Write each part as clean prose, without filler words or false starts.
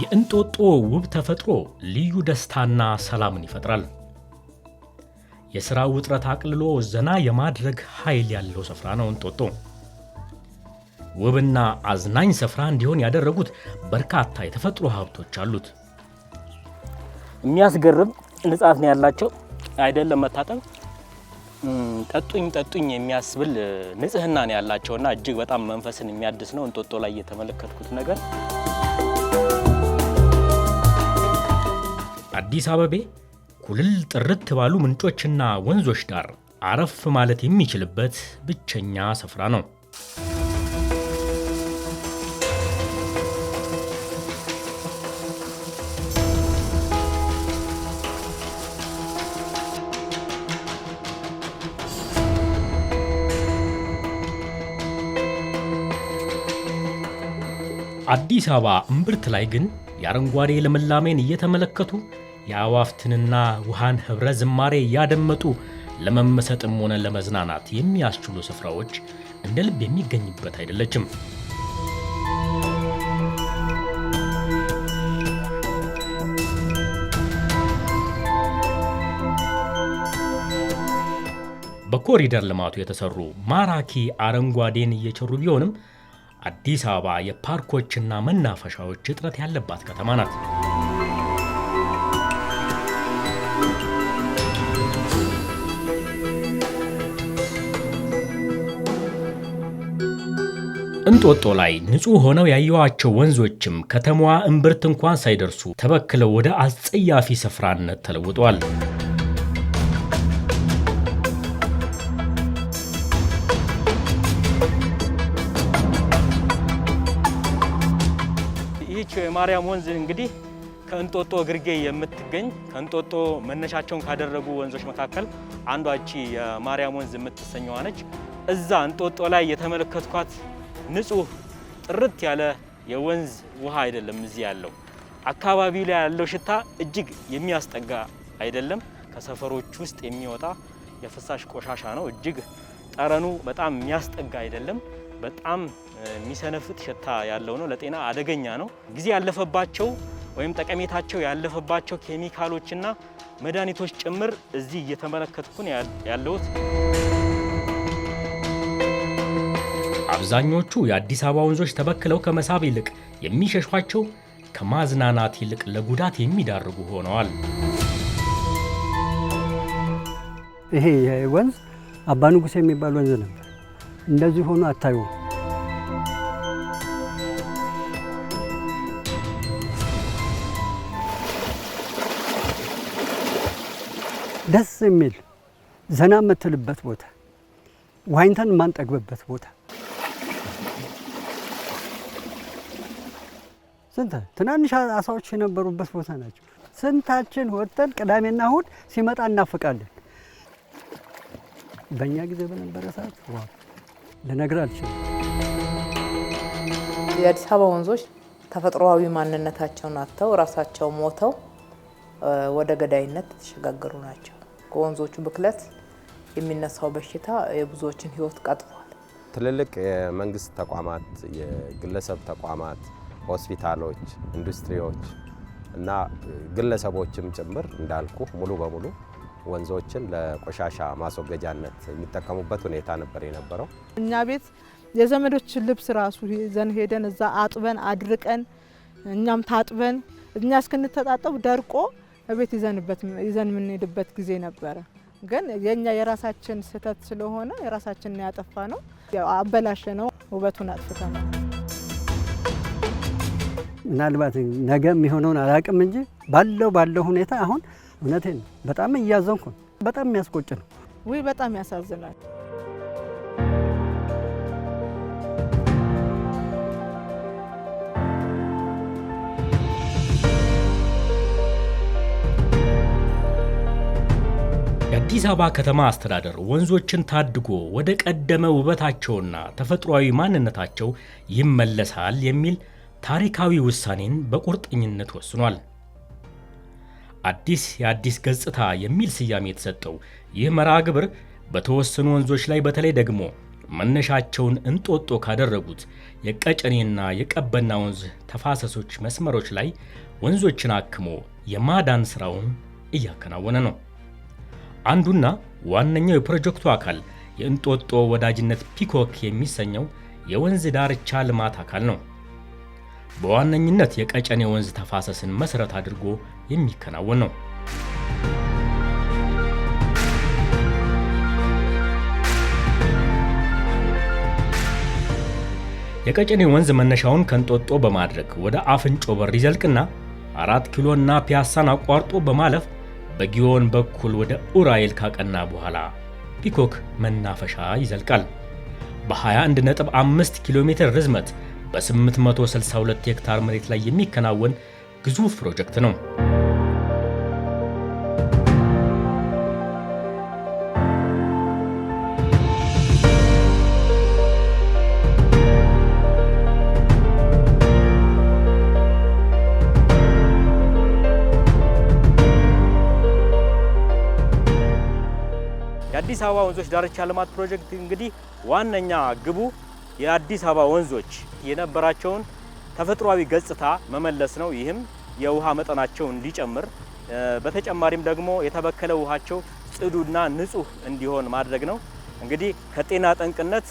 የእንጦጦ ውብ ተፈጥሮ ልዩ ደስታና ሰላምን ይፈጥራል። የሥራው ውጥረት አቅልሎ ዘና የማድረግ ኃይል ያለው ስፍራ ነው እንጦጦ። ውብና አዝናኝ ስፍራ እንዲሆን ያደረጉት በርካታ የተፈጥሮ ሀብቶች አሉት። የሚያስገርም ንጻት ነው ያላቸው አይደለም መታጠብ ጠጡኝ የሚያስብል ንጽህና ነው ያላቸውና እጅግ በጣም መንፈስን የሚያድስ ነው እንጦጦ ላይ የተመለከትኩት ነገር። አዲስ አበቤ ኩልል ጥርት ባሉ ምንጮችና ወንዞች ዳር አረፍ ማለት የሚችልበት ብቸኛ ስፍራ ነው። አዲስ አበባ እምብርት ላይ ግን የአረንጓዴ ልምላሜን እየተመለከቱ የአዋፍትንና ውሃን ህብረ ዝማሬ ያደመጡ ለመመሰጥም ሆነ ለመዝናናት የሚያስችሉ ስፍራዎች እንደ ልብ የሚገኝበት አይደለችም። በኮሪደር ልማቱ የተሰሩ ማራኪ አረንጓዴን እየቸሩ ቢሆንም አዲስ አበባ የፓርኮችና መናፈሻዎች እጥረት ያለባት ከተማ ናት። እንጦጦ ላይ ንጹህ ሆነው ያየዋቸው ወንዞችም ከተማዋ እምብርት እንኳን ሳይደርሱ ተበክለው ወደ አስጸያፊ ስፍራነት ተለውጠዋል። ይህች የማርያም ወንዝ እንግዲህ ከእንጦጦ ግርጌ የምትገኝ ከእንጦጦ መነሻቸውን ካደረጉ ወንዞች መካከል አንዷ እቺ የማርያም ወንዝ የምትሰኘዋ ነች። እዛ እንጦጦ ላይ የተመለከትኳት ንጹህ ጥርት ያለ የወንዝ ውሃ አይደለም እዚህ ያለው። አካባቢው ላይ ያለው ሽታ እጅግ የሚያስጠጋ አይደለም። ከሰፈሮች ውስጥ የሚወጣ የፍሳሽ ቆሻሻ ነው። እጅግ ጠረኑ በጣም የሚያስጠጋ አይደለም። በጣም የሚሰነፍጥ ሽታ ያለው ነው። ለጤና አደገኛ ነው። ጊዜ ያለፈባቸው ወይም ጠቀሜታቸው ያለፈባቸው ኬሚካሎችና መድኃኒቶች ጭምር እዚህ እየተመለከትኩን ያለሁት። አብዛኞቹ የአዲስ አበባ ወንዞች ተበክለው ከመሳብ ይልቅ የሚሸሿቸው ከማዝናናት ይልቅ ለጉዳት የሚዳርጉ ሆነዋል። ይሄ ወንዝ አባ ንጉሴ የሚባል ወንዝ ነበር። እንደዚህ ሆኖ አታዩም። ደስ የሚል ዘና የምትልበት ቦታ፣ ዋኝተን የማንጠግብበት ቦታ። ስንት ትናንሽ አሳዎች የነበሩበት ቦታ ናቸው። ስንታችን ወጥተን ቅዳሜና እሁድ ሲመጣ እናፍቃለን። በእኛ ጊዜ በነበረ ሰዓት ዋው ልነግር አልችልም። የአዲስ አበባ ወንዞች ተፈጥሯዊ ማንነታቸውን አጥተው ራሳቸው ሞተው ወደ ገዳይነት የተሸጋገሩ ናቸው። ከወንዞቹ ብክለት የሚነሳው በሽታ የብዙዎችን ሕይወት ቀጥፏል። ትልልቅ የመንግስት ተቋማት፣ የግለሰብ ተቋማት፣ ሆስፒታሎች፣ ኢንዱስትሪዎች እና ግለሰቦችም ጭምር እንዳልኩ ሙሉ በሙሉ ወንዞችን ለቆሻሻ ማስወገጃነት የሚጠቀሙበት ሁኔታ ነበር የነበረው። እኛ ቤት የዘመዶች ልብስ ራሱ ይዘን ሄደን እዛ አጥበን አድርቀን እኛም ታጥበን እኛ እስክንተጣጠብ ደርቆ ቤት ይዘን የምንሄድበት ጊዜ ነበረ። ግን የኛ የራሳችን ስህተት ስለሆነ የራሳችንን ያጠፋ ነው፣ አበላሸ ነው፣ ውበቱን አጥፍተ ነው። ምናልባት ነገ የሚሆነውን አላውቅም እንጂ ባለው ሁኔታ አሁን እውነቴን በጣም እያዘንኩ ነው። በጣም የሚያስቆጭ ነው። በጣም ያሳዝናል። የአዲስ አበባ ከተማ አስተዳደር ወንዞችን ታድጎ ወደ ቀደመ ውበታቸውና ተፈጥሯዊ ማንነታቸው ይመለሳል የሚል ታሪካዊ ውሳኔን በቁርጠኝነት ወስኗል። አዲስ የአዲስ ገጽታ የሚል ስያሜ የተሰጠው ይህ መርሃ ግብር በተወሰኑ ወንዞች ላይ በተለይ ደግሞ መነሻቸውን እንጦጦ ካደረጉት የቀጨኔና የቀበና ወንዝ ተፋሰሶች መስመሮች ላይ ወንዞችን አክሞ የማዳን ስራውን እያከናወነ ነው። አንዱና ዋነኛው የፕሮጀክቱ አካል የእንጦጦ ወዳጅነት ፒኮክ የሚሰኘው የወንዝ ዳርቻ ልማት አካል ነው። በዋነኝነት የቀጨኔ ወንዝ ተፋሰስን መሰረት አድርጎ የሚከናወን ነው። የቀጨኔ ወንዝ መነሻውን ከእንጦጦ በማድረግ ወደ አፍንጮ በር ይዘልቅና 4 ኪሎና ፒያሳን አቋርጦ በማለፍ በጊዮን በኩል ወደ ኡራኤል ካቀና በኋላ ፒኮክ መናፈሻ ይዘልቃል። በ21.5 ኪሎ ሜትር ርዝመት በ862 ሄክታር መሬት ላይ የሚከናወን ግዙፍ ፕሮጀክት ነው። የአዲስ አበባ ወንዞች ዳርቻ ልማት ፕሮጀክት እንግዲህ ዋነኛ ግቡ የአዲስ አበባ ወንዞች የነበራቸውን ተፈጥሯዊ ገጽታ መመለስ ነው። ይህም የውሃ መጠናቸው እንዲጨምር በተጨማሪም ደግሞ የተበከለ ውሃቸው ጽዱና ንጹህ እንዲሆን ማድረግ ነው። እንግዲህ ከጤና ጠንቅነት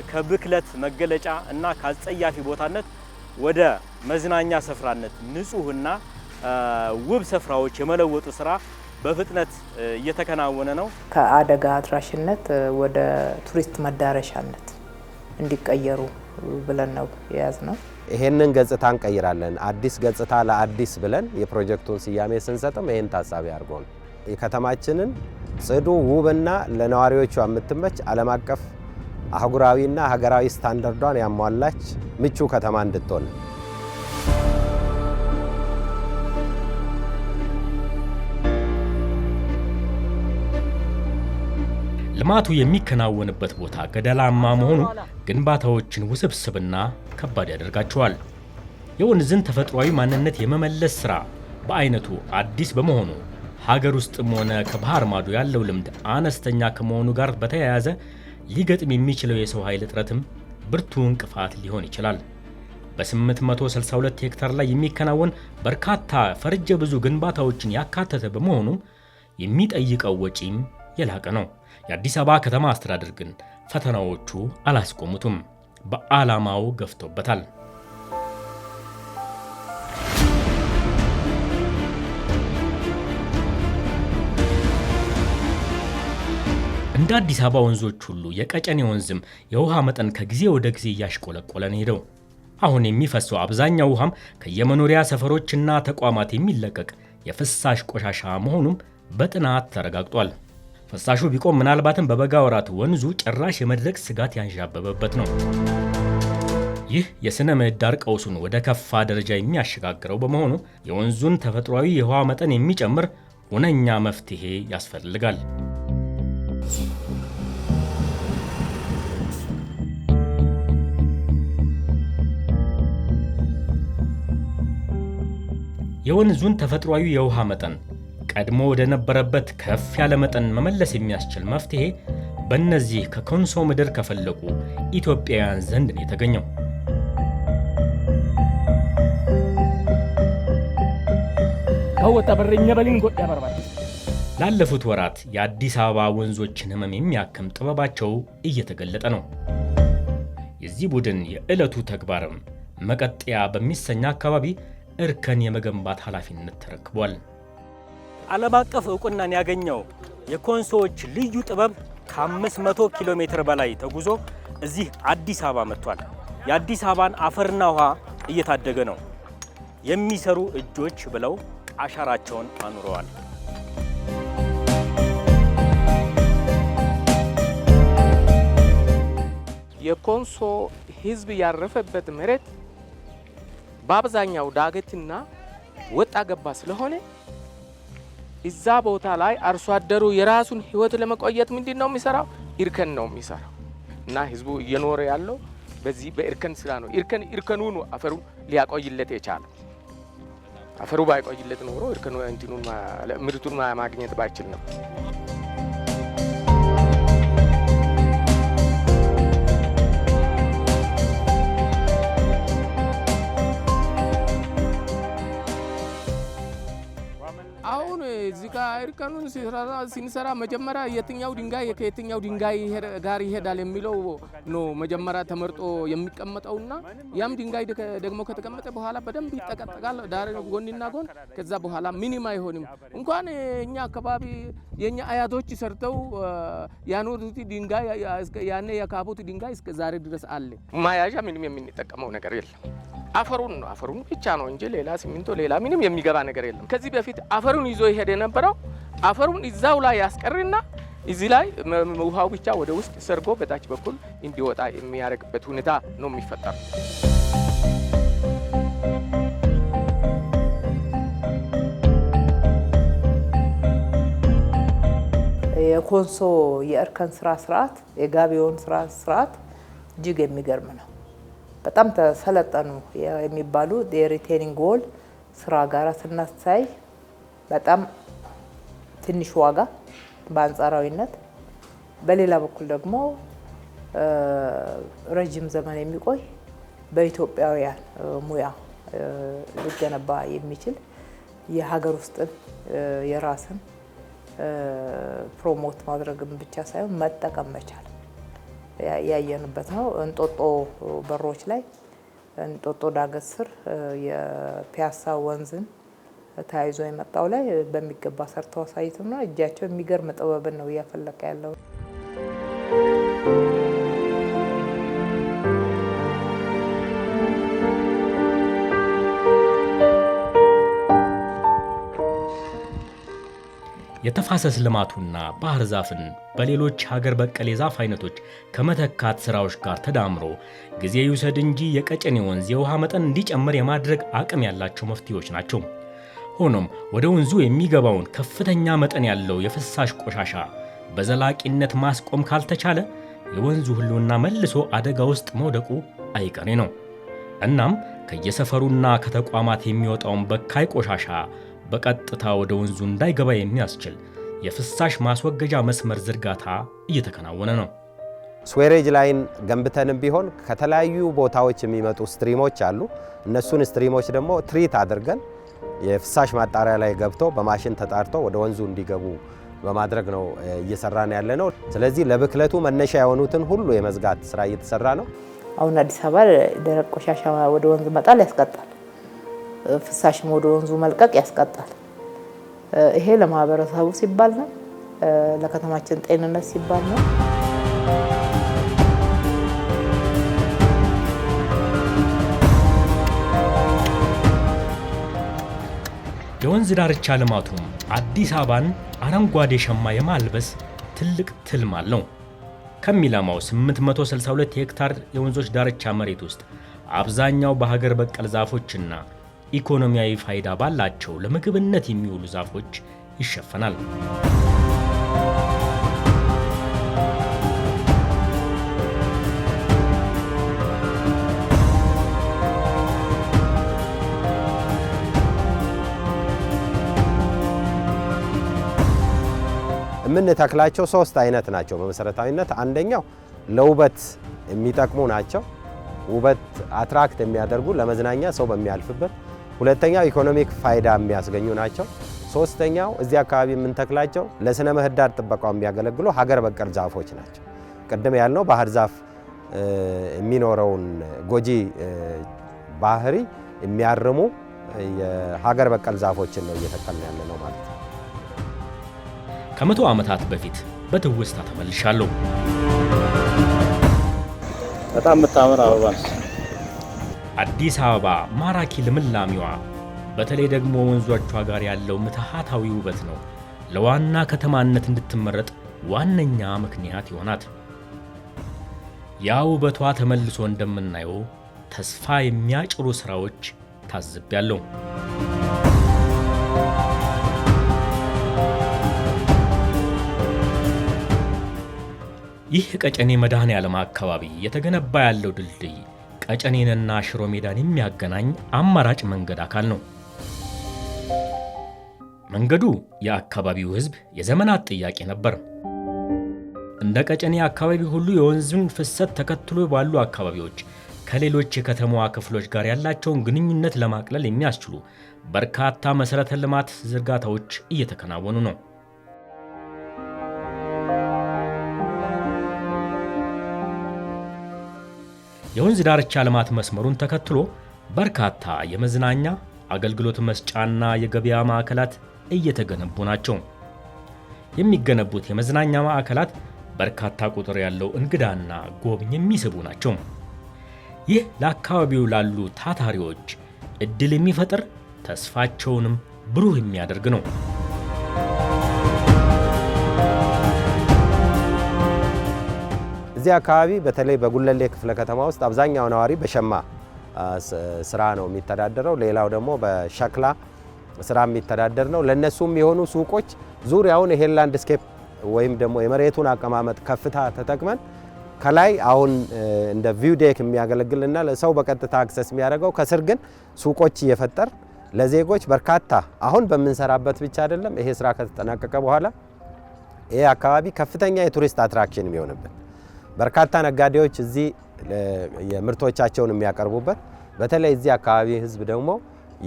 ከብክለት መገለጫ እና ከአጸያፊ ቦታነት ወደ መዝናኛ ስፍራነት ንጹህና ውብ ስፍራዎች የመለወጡ ስራ በፍጥነት እየተከናወነ ነው። ከአደጋ አድራሽነት ወደ ቱሪስት መዳረሻነት እንዲቀየሩ ብለን ነው የያዝነው። ይሄንን ገጽታ እንቀይራለን፣ አዲስ ገጽታ ለአዲስ ብለን የፕሮጀክቱን ስያሜ ስንሰጥም ይሄን ታሳቢ አድርጎ ነው። የከተማችንን ጽዱ ውብና ለነዋሪዎቿ የምትመች ዓለም አቀፍ አህጉራዊና ሀገራዊ ስታንዳርዷን ያሟላች ምቹ ከተማ እንድትሆን ልማቱ የሚከናወንበት ቦታ ገደላማ መሆኑ ግንባታዎችን ውስብስብና ከባድ ያደርጋቸዋል። የወንዝን ተፈጥሯዊ ማንነት የመመለስ ሥራ በአይነቱ አዲስ በመሆኑ ሀገር ውስጥም ሆነ ከባህር ማዶ ያለው ልምድ አነስተኛ ከመሆኑ ጋር በተያያዘ ሊገጥም የሚችለው የሰው ኃይል እጥረትም ብርቱ እንቅፋት ሊሆን ይችላል። በ862 ሄክታር ላይ የሚከናወን በርካታ ፈርጀ ብዙ ግንባታዎችን ያካተተ በመሆኑ የሚጠይቀው ወጪም የላቀ ነው። የአዲስ አበባ ከተማ አስተዳደር ግን ፈተናዎቹ አላስቆሙትም፣ በዓላማው ገፍቶበታል። እንደ አዲስ አበባ ወንዞች ሁሉ የቀጨኔ ወንዝም የውሃ መጠን ከጊዜ ወደ ጊዜ እያሽቆለቆለ ነው ሄደው። አሁን የሚፈሰው አብዛኛው ውሃም ከየመኖሪያ ሰፈሮችና ተቋማት የሚለቀቅ የፍሳሽ ቆሻሻ መሆኑም በጥናት ተረጋግጧል። ፍሳሹ ቢቆም ምናልባትም በበጋ ወራት ወንዙ ጭራሽ የመድረቅ ስጋት ያንዣበበበት ነው። ይህ የሥነ ምህዳር ቀውሱን ወደ ከፋ ደረጃ የሚያሸጋግረው በመሆኑ የወንዙን ተፈጥሯዊ የውሃ መጠን የሚጨምር ሁነኛ መፍትሄ ያስፈልጋል። የወንዙን ተፈጥሯዊ የውሃ መጠን ቀድሞ ወደ ነበረበት ከፍ ያለ መጠን መመለስ የሚያስችል መፍትሄ በእነዚህ ከኮንሶ ምድር ከፈለቁ ኢትዮጵያውያን ዘንድ ነው የተገኘው። ላለፉት ወራት የአዲስ አበባ ወንዞችን ሕመም የሚያክም ጥበባቸው እየተገለጠ ነው። የዚህ ቡድን የዕለቱ ተግባርም መቀጠያ በሚሰኛ አካባቢ እርከን የመገንባት ኃላፊነት ተረክቧል። ዓለም አቀፍ እውቅናን ያገኘው የኮንሶዎች ልዩ ጥበብ ከ500 ኪሎ ሜትር በላይ ተጉዞ እዚህ አዲስ አበባ መጥቷል። የአዲስ አበባን አፈርና ውሃ እየታደገ ነው። የሚሰሩ እጆች ብለው አሻራቸውን አኑረዋል። የኮንሶ ሕዝብ ያረፈበት መሬት በአብዛኛው ዳገትና ወጣ ገባ ስለሆነ እዛ ቦታ ላይ አርሶ አደሩ የራሱን ህይወት ለመቆየት ምንድነው የሚሰራው? እርከን ነው የሚሰራው እና ህዝቡ እየኖረ ያለው በዚህ በእርከን ስራ ነው። እርከኑ ነው አፈሩን ሊያቆይለት የቻለው። አፈሩ ባይቆይለት ኖሮ እርከኑ እንትኑን ምርቱን ማግኘት ባይችል ነው። አሁን እዚህ ጋር እርከኑን ሲንሰራ መጀመሪያ የትኛው ድንጋይ ከየትኛው ድንጋይ ጋር ይሄዳል የሚለው ነው መጀመሪያ ተመርጦ የሚቀመጠውና ያም ድንጋይ ደግሞ ከተቀመጠ በኋላ በደንብ ይጠቀጠቃል ዳር ጎንና ጎን። ከዛ በኋላ ምንም አይሆንም። እንኳን እኛ አካባቢ የኛ አያቶች ሰርተው ያኖሩት ድንጋይ ያኔ ያካቡት ድንጋይ እስከ ዛሬ ድረስ አለ። ማያዣ ምንም የምንጠቀመው ነገር የለም። አፈሩን ብቻ ነው እንጂ ሌላ ሲሚንቶ ሌላ ምንም የሚገባ ነገር የለም። ከዚህ በፊት አፈሩን ይዞ ይሄድ የነበረው አፈሩን እዛው ላይ ያስቀርና እዚህ ላይ ውሃው ብቻ ወደ ውስጥ ሰርጎ በታች በኩል እንዲወጣ የሚያደርግበት ሁኔታ ነው የሚፈጠረው። የኮንሶ የእርከን ስራ ስርዓት የጋቢውን ስራ ስርዓት እጅግ የሚገርም ነው። በጣም ተሰለጠኑ የሚባሉ የሪቴኒንግ ዎል ስራ ጋር ስናሳይ በጣም ትንሽ ዋጋ በአንጻራዊነት፣ በሌላ በኩል ደግሞ ረጅም ዘመን የሚቆይ በኢትዮጵያውያን ሙያ ሊገነባ የሚችል የሀገር ውስጥን የራስን ፕሮሞት ማድረግም ብቻ ሳይሆን መጠቀም መቻል ያየንበት ነው። እንጦጦ በሮች ላይ እንጦጦ ዳገት ስር የፒያሳ ወንዝን ተያይዞ የመጣው ላይ በሚገባ ሰርተው አሳይተውና እጃቸው የሚገርም ጥበብን ነው እያፈለቀ ያለው። የተፋሰስ ልማቱና ባህር ዛፍን በሌሎች ሀገር በቀል የዛፍ አይነቶች ከመተካት ስራዎች ጋር ተዳምሮ ጊዜ ይውሰድ እንጂ የቀጨኔ ወንዝ የውሃ መጠን እንዲጨምር የማድረግ አቅም ያላቸው መፍትሄዎች ናቸው። ሆኖም ወደ ወንዙ የሚገባውን ከፍተኛ መጠን ያለው የፍሳሽ ቆሻሻ በዘላቂነት ማስቆም ካልተቻለ የወንዙ ህልውና መልሶ አደጋ ውስጥ መውደቁ አይቀሬ ነው። እናም ከየሰፈሩና ከተቋማት የሚወጣውን በካይ ቆሻሻ በቀጥታ ወደ ወንዙ እንዳይገባ የሚያስችል የፍሳሽ ማስወገጃ መስመር ዝርጋታ እየተከናወነ ነው። ስዌሬጅ ላይን ገንብተንም ቢሆን ከተለያዩ ቦታዎች የሚመጡ ስትሪሞች አሉ። እነሱን ስትሪሞች ደግሞ ትሪት አድርገን የፍሳሽ ማጣሪያ ላይ ገብቶ በማሽን ተጣርቶ ወደ ወንዙ እንዲገቡ በማድረግ ነው እየሰራን ያለ ነው። ስለዚህ ለብክለቱ መነሻ የሆኑትን ሁሉ የመዝጋት ስራ እየተሰራ ነው። አሁን አዲስ አበባ ደረቅ ቆሻሻ ወደ ወንዝ መጣል ያስቀጣል፣ ፍሳሽም ወደ ወንዙ መልቀቅ ያስቀጣል። ይሄ ለማህበረሰቡ ሲባል ነው፣ ለከተማችን ጤንነት ሲባል ነው። የወንዝ ዳርቻ ልማቱም አዲስ አበባን አረንጓዴ ሸማ የማልበስ ትልቅ ትልም አለው። ከሚለማው 862 ሄክታር የወንዞች ዳርቻ መሬት ውስጥ አብዛኛው በሀገር በቀል ዛፎችና ኢኮኖሚያዊ ፋይዳ ባላቸው ለምግብነት የሚውሉ ዛፎች ይሸፈናል። የምንተክላቸው 3 አይነት ናቸው በመሰረታዊነት። አንደኛው ለውበት የሚጠቅሙ ናቸው፣ ውበት አትራክት የሚያደርጉ ለመዝናኛ ሰው በሚያልፍበት። ሁለተኛው ኢኮኖሚክ ፋይዳ የሚያስገኙ ናቸው። ሶስተኛው እዚህ አካባቢ የምንተክላቸው ለስነ ምህዳር ጥበቃው የሚያገለግሉ ሀገር በቀል ዛፎች ናቸው። ቅድም ያልነው ባህር ዛፍ የሚኖረውን ጎጂ ባህሪ የሚያርሙ የሀገር በቀል ዛፎችን ነው እየተከልን ያለ ነው ማለት ነው። ከ100 ዓመታት በፊት በትውስታ ተመልሻለሁ። በጣም የምታምር አበባ ነው። አዲስ አበባ ማራኪ ልምላሜዋ በተለይ ደግሞ ወንዞቿ ጋር ያለው ምትሃታዊ ውበት ነው ለዋና ከተማነት እንድትመረጥ ዋነኛ ምክንያት ይሆናት። ያ ውበቷ ተመልሶ እንደምናየው ተስፋ የሚያጭሩ ስራዎች ታዝቤያለሁ። ይህ ቀጨኔ መድኃኔዓለም አካባቢ የተገነባ ያለው ድልድይ ቀጨኔንና ሽሮ ሜዳን የሚያገናኝ አማራጭ መንገድ አካል ነው። መንገዱ የአካባቢው ሕዝብ የዘመናት ጥያቄ ነበር። እንደ ቀጨኔ አካባቢ ሁሉ የወንዙን ፍሰት ተከትሎ ባሉ አካባቢዎች ከሌሎች የከተማዋ ክፍሎች ጋር ያላቸውን ግንኙነት ለማቅለል የሚያስችሉ በርካታ መሰረተ ልማት ዝርጋታዎች እየተከናወኑ ነው። የወንዝ ዳርቻ ልማት መስመሩን ተከትሎ በርካታ የመዝናኛ አገልግሎት መስጫና የገበያ ማዕከላት እየተገነቡ ናቸው። የሚገነቡት የመዝናኛ ማዕከላት በርካታ ቁጥር ያለው እንግዳና ጎብኝ የሚስቡ ናቸው። ይህ ለአካባቢው ላሉ ታታሪዎች እድል የሚፈጥር ተስፋቸውንም ብሩህ የሚያደርግ ነው። እዚህ አካባቢ በተለይ በጉለሌ ክፍለ ከተማ ውስጥ አብዛኛው ነዋሪ በሸማ ስራ ነው የሚተዳደረው። ሌላው ደግሞ በሸክላ ስራ የሚተዳደር ነው። ለነሱም የሆኑ ሱቆች ዙሪያውን ይሄ ላንድስኬፕ ወይም ደግሞ የመሬቱን አቀማመጥ ከፍታ ተጠቅመን ከላይ አሁን እንደ ቪው ዴክ የሚያገለግልና ለሰው በቀጥታ አክሰስ የሚያደርገው ከስር ግን ሱቆች እየፈጠር ለዜጎች በርካታ አሁን በምንሰራበት ብቻ አይደለም፣ ይሄ ስራ ከተጠናቀቀ በኋላ ይሄ አካባቢ ከፍተኛ የቱሪስት አትራክሽን የሚሆንበት በርካታ ነጋዴዎች እዚህ የምርቶቻቸውን የሚያቀርቡበት በተለይ እዚህ አካባቢ ህዝብ ደግሞ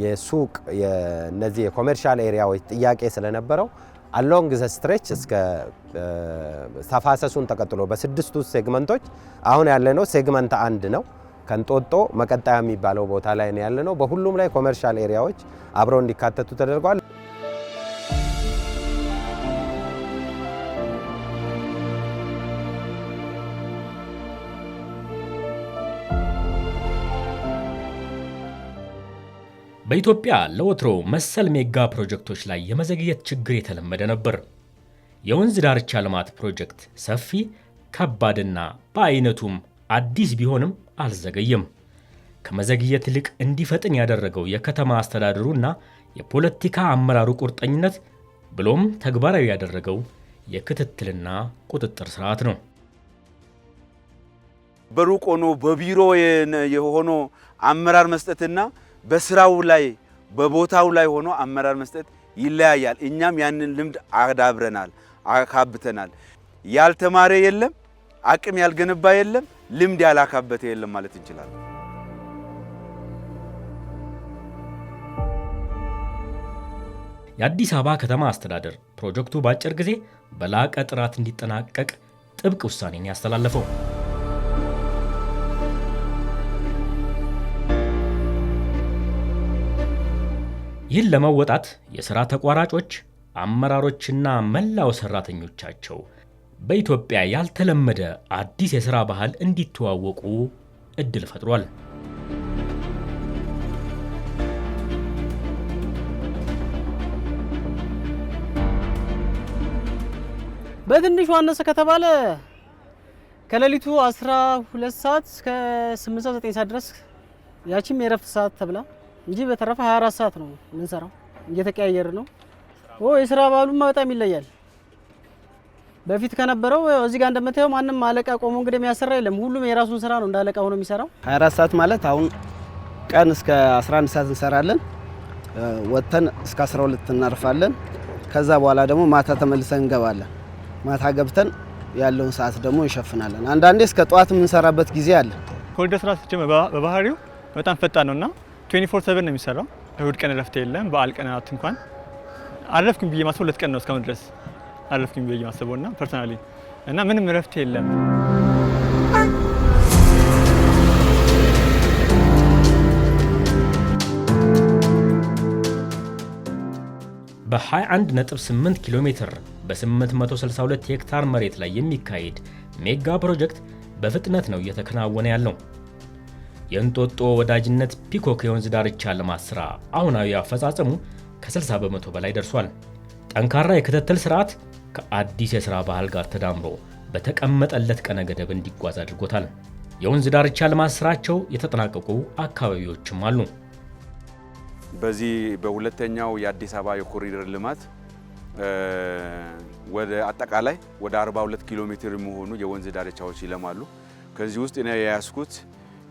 የሱቅ የነዚህ የኮሜርሻል ኤሪያዎች ጥያቄ ስለነበረው አሎንግ ዘ ስትሬች እስከ ተፋሰሱን ተቀጥሎ በስድስቱ ሴግመንቶች አሁን ያለነው ሴግመንት 1 ነው። ከንጦጦ መቀጣያ የሚባለው ቦታ ላይ ነው ያለነው። በሁሉም ላይ ኮሜርሻል ኤሪያዎች አብረው እንዲካተቱ ተደርጓል። በኢትዮጵያ ለወትሮ መሰል ሜጋ ፕሮጀክቶች ላይ የመዘግየት ችግር የተለመደ ነበር። የወንዝ ዳርቻ ልማት ፕሮጀክት ሰፊ፣ ከባድና በአይነቱም አዲስ ቢሆንም አልዘገየም። ከመዘግየት ይልቅ እንዲፈጥን ያደረገው የከተማ አስተዳደሩና የፖለቲካ አመራሩ ቁርጠኝነት ብሎም ተግባራዊ ያደረገው የክትትልና ቁጥጥር ስርዓት ነው። በሩቅ ሆኖ በቢሮ የሆኖ አመራር መስጠትና በስራው ላይ በቦታው ላይ ሆኖ አመራር መስጠት ይለያያል። እኛም ያንን ልምድ አዳብረናል፣ አካብተናል። ያልተማረ የለም፣ አቅም ያልገነባ የለም፣ ልምድ ያላካበተ የለም ማለት እንችላለን። የአዲስ አበባ ከተማ አስተዳደር ፕሮጀክቱ በአጭር ጊዜ በላቀ ጥራት እንዲጠናቀቅ ጥብቅ ውሳኔን ያስተላለፈው ይህን ለመወጣት የሥራ ተቋራጮች፣ አመራሮችና መላው ሰራተኞቻቸው በኢትዮጵያ ያልተለመደ አዲስ የሥራ ባህል እንዲተዋወቁ እድል ፈጥሯል። በትንሹ አነሰ ከተባለ ከሌሊቱ 12 ሰዓት እስከ 8 ሰዓት 9 ሰዓት ድረስ ያቺም የረፍት ሰዓት ተብላ እንጂ በተረፈ 24 ሰዓት ነው የምንሰራው። እየተቀያየረ ነው። የስራ ባህሉማ በጣም ይለያል። በፊት ከነበረው እዚህ ጋር እንደምታየው ማንም አለቃ ቆሞ እንግዲህ የሚያሰራ የለም። ሁሉም የራሱን ስራ ነው እንዳለቃ ሆኖ የሚሰራው። 24 ሰዓት ማለት አሁን ቀን እስከ 11 ሰዓት እንሰራለን። ወጥተን እስከ 12 እናርፋለን። ከዛ በኋላ ደግሞ ማታ ተመልሰን እንገባለን። ማታ ገብተን ያለውን ሰዓት ደግሞ እንሸፍናለን። አንዳንዴ እስከ ጠዋት የምንሰራበት ጊዜ አለ። ኮሪደር ስራ ሲጀመር በባህሪው በጣም ፈጣን ነውና 24/7 ነው የሚሰራው። እሁድ ቀን እረፍት የለም። በዓል ቀናት እንኳን አረፍኩኝ ብዬ ማስበው 2 ቀን ነው እስካሁን ድረስ አረፍኩኝ ብዬ ማስበውና ፐርሰናሊ እና ምንም እረፍት የለም። በ21.8 ኪሎ ሜትር በ862 ሄክታር መሬት ላይ የሚካሄድ ሜጋ ፕሮጀክት በፍጥነት ነው እየተከናወነ ያለው። የእንጦጦ ወዳጅነት ፒኮክ የወንዝ ዳርቻ ልማት ስራ አሁናዊ አፈጻጸሙ ከ60 በመቶ በላይ ደርሷል። ጠንካራ የክትትል ስርዓት ከአዲስ የሥራ ባህል ጋር ተዳምሮ በተቀመጠለት ቀነ ገደብ እንዲጓዝ አድርጎታል። የወንዝ ዳርቻ ልማት ስራቸው የተጠናቀቁ አካባቢዎችም አሉ። በዚህ በሁለተኛው የአዲስ አበባ የኮሪደር ልማት ወደ አጠቃላይ ወደ 42 ኪሎ ሜትር የሚሆኑ የወንዝ ዳርቻዎች ይለማሉ። ከዚህ ውስጥ እኔ የያዝኩት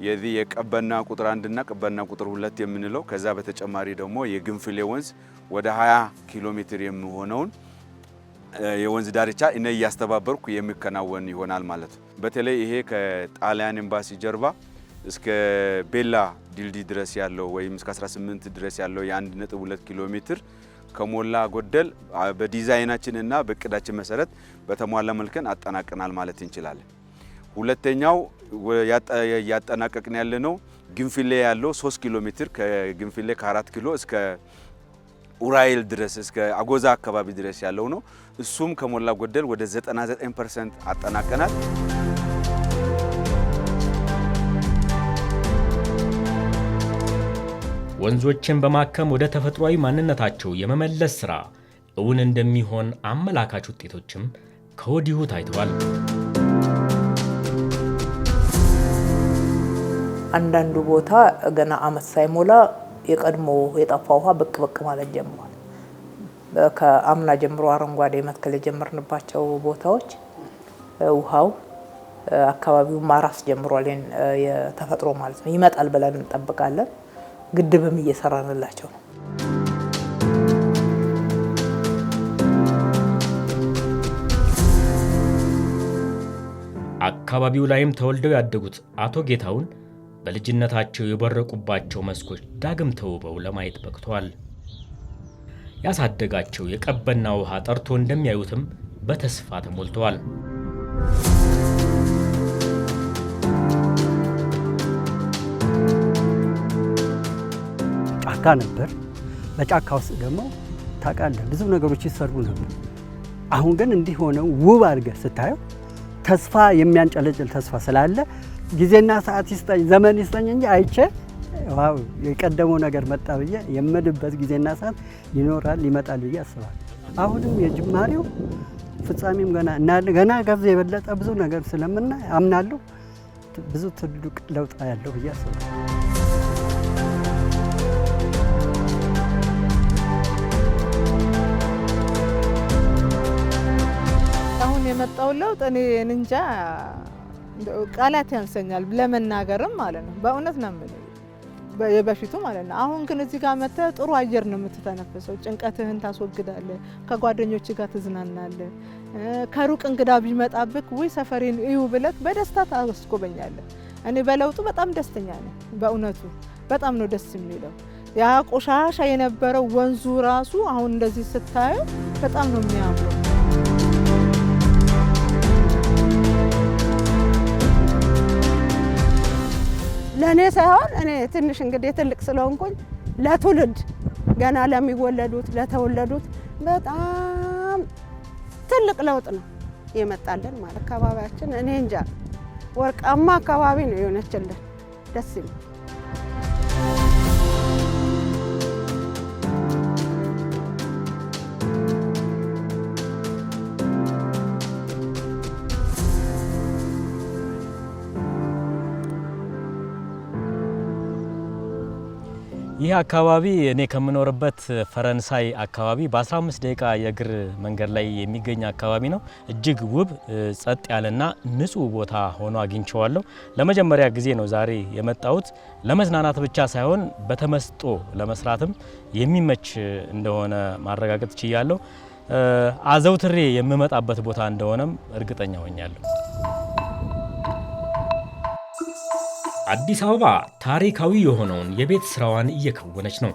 የዚህ የቀበና ቁጥር 1 እና ቀበና ቁጥር 2 የምንለው ከዛ በተጨማሪ ደግሞ የግንፍሌ ወንዝ ወደ 20 ኪሎ ሜትር የሚሆነውን የወንዝ ዳርቻ እኔ እያስተባበርኩ የሚከናወን ይሆናል ማለት ነው። በተለይ ይሄ ከጣሊያን ኤምባሲ ጀርባ እስከ ቤላ ድልድይ ድረስ ያለው ወይም እስከ 18 ድረስ ያለው የ1.2 ኪሎ ሜትር ከሞላ ጎደል በዲዛይናችን እና በእቅዳችን መሰረት በተሟላ መልኩ አጠናቀናል ማለት እንችላለን። ሁለተኛው ያጠናቀቅን ያለነው ግንፍሌ ያለው 3 ኪሎ ሜትር ከግንፍሌ ከ4 ኪሎ እስከ ኡራኤል ድረስ እስከ አጎዛ አካባቢ ድረስ ያለው ነው። እሱም ከሞላ ጎደል ወደ 99% አጠናቀናል። ወንዞችን በማከም ወደ ተፈጥሯዊ ማንነታቸው የመመለስ ሥራ እውን እንደሚሆን አመላካች ውጤቶችም ከወዲሁ ታይተዋል። አንዳንዱ ቦታ ገና አመት ሳይሞላ የቀድሞ የጠፋ ውሃ ብቅ ማለት ጀምሯል። ከአምና ጀምሮ አረንጓዴ መትከል የጀመርንባቸው ቦታዎች ውሃው አካባቢው ማራስ ጀምሯል። የተፈጥሮ ማለት ነው። ይመጣል ብለን እንጠብቃለን። ግድብም እየሰራንላቸው ነው። አካባቢው ላይም ተወልደው ያደጉት አቶ ጌታውን በልጅነታቸው የበረቁባቸው መስኮች ዳግም ተውበው ለማየት በቅተዋል። ያሳደጋቸው የቀበና ውሃ ጠርቶ እንደሚያዩትም በተስፋ ተሞልተዋል። ጫካ ነበር። በጫካ ውስጥ ደግሞ ታውቃለህ ብዙ ነገሮች ይሰሩ ነበር። አሁን ግን እንዲህ ሆነው ውብ አድርገህ ስታየው ተስፋ የሚያንጨለጭል ተስፋ ስላለ ጊዜና ሰዓት ይስጠኝ ዘመን ይስጠኝ እንጂ አይቼ ዋው የቀደመው ነገር መጣ ብዬ የምልበት ጊዜና ሰዓት ይኖራል ይመጣል ብዬ አስባለሁ። አሁንም የጅማሬው ፍጻሜም ገና ከዚህ የበለጠ ብዙ ነገር ስለምናይ አምናለሁ ብዙ ትልቅ ለውጥ ያለው ብዬ አስባለሁ። አሁን የመጣው ለውጥ እኔ እንጃ ቃላት ያንሰኛል ለመናገርም ማለት ነው። በእውነት ነው የምልህ የበፊቱ ማለት ነው። አሁን ግን እዚህ ጋር መጥተህ ጥሩ አየር ነው የምትተነፍሰው። ጭንቀትህን ታስወግዳለህ፣ ከጓደኞች ጋር ትዝናናለህ። ከሩቅ እንግዳ ቢመጣብህ ወይ ሰፈሬን እዩ ብለህ በደስታ ታስጎበኛለህ። እኔ በለውጡ በጣም ደስተኛ ነኝ። በእውነቱ በጣም ነው ደስ የሚለው። ያ ቆሻሻ የነበረው ወንዙ ራሱ አሁን እንደዚህ ስታየው በጣም ነው የሚያምረው። ለኔ ሳይሆን እኔ ትንሽ እንግዲህ ትልቅ ስለሆንኩኝ ለትውልድ ገና ለሚወለዱት ለተወለዱት በጣም ትልቅ ለውጥ ነው የመጣልን ማለት አካባቢያችን እኔ እንጃ ወርቃማ አካባቢ ነው የሆነችልን። ደስ ይላል። ይህ አካባቢ እኔ ከምኖርበት ፈረንሳይ አካባቢ በ15 ደቂቃ የእግር መንገድ ላይ የሚገኝ አካባቢ ነው። እጅግ ውብ ጸጥ ያለና ንጹህ ቦታ ሆኖ አግኝቼዋለሁ። ለመጀመሪያ ጊዜ ነው ዛሬ የመጣሁት። ለመዝናናት ብቻ ሳይሆን በተመስጦ ለመስራትም የሚመች እንደሆነ ማረጋገጥ ችያለሁ። አዘውትሬ የምመጣበት ቦታ እንደሆነም እርግጠኛ ሆኛለሁ። አዲስ አበባ ታሪካዊ የሆነውን የቤት ስራዋን እየከወነች ነው።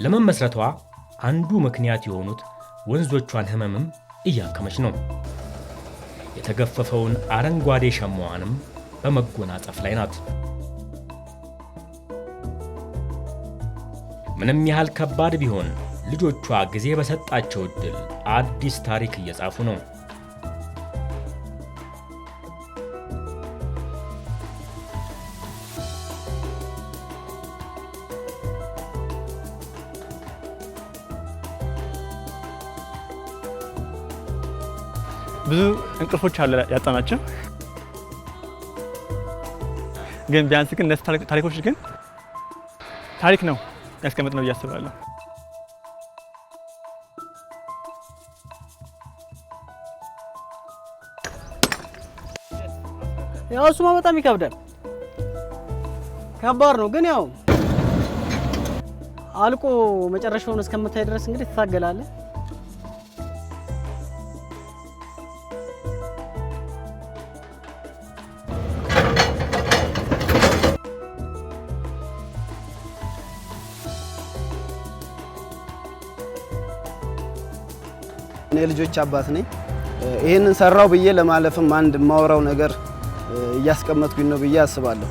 ለመመስረቷ አንዱ ምክንያት የሆኑት ወንዞቿን ህመምም እያከመች ነው። የተገፈፈውን አረንጓዴ ሸማዋንም በመጎናጸፍ ላይ ናት። ምንም ያህል ከባድ ቢሆን ልጆቿ ጊዜ በሰጣቸው ዕድል አዲስ ታሪክ እየጻፉ ነው። ብዙ እንቅልፎች አለ ያጣናቸው፣ ግን ቢያንስ ግን እነዚህ ታሪኮች ግን ታሪክ ነው ያስቀምጥ ነው እያስባለሁ። ያው እሱማ በጣም ይከብዳል፣ ከባድ ነው። ግን ያው አልቆ መጨረሻውን እስከምታይ ድረስ እንግዲህ ትታገላለህ። እኔ ልጆች አባት ነኝ። ይሄንን ሰራው ብዬ ለማለፍም አንድ ማወራው ነገር እያስቀመጥኩኝ ነው ብዬ አስባለሁ።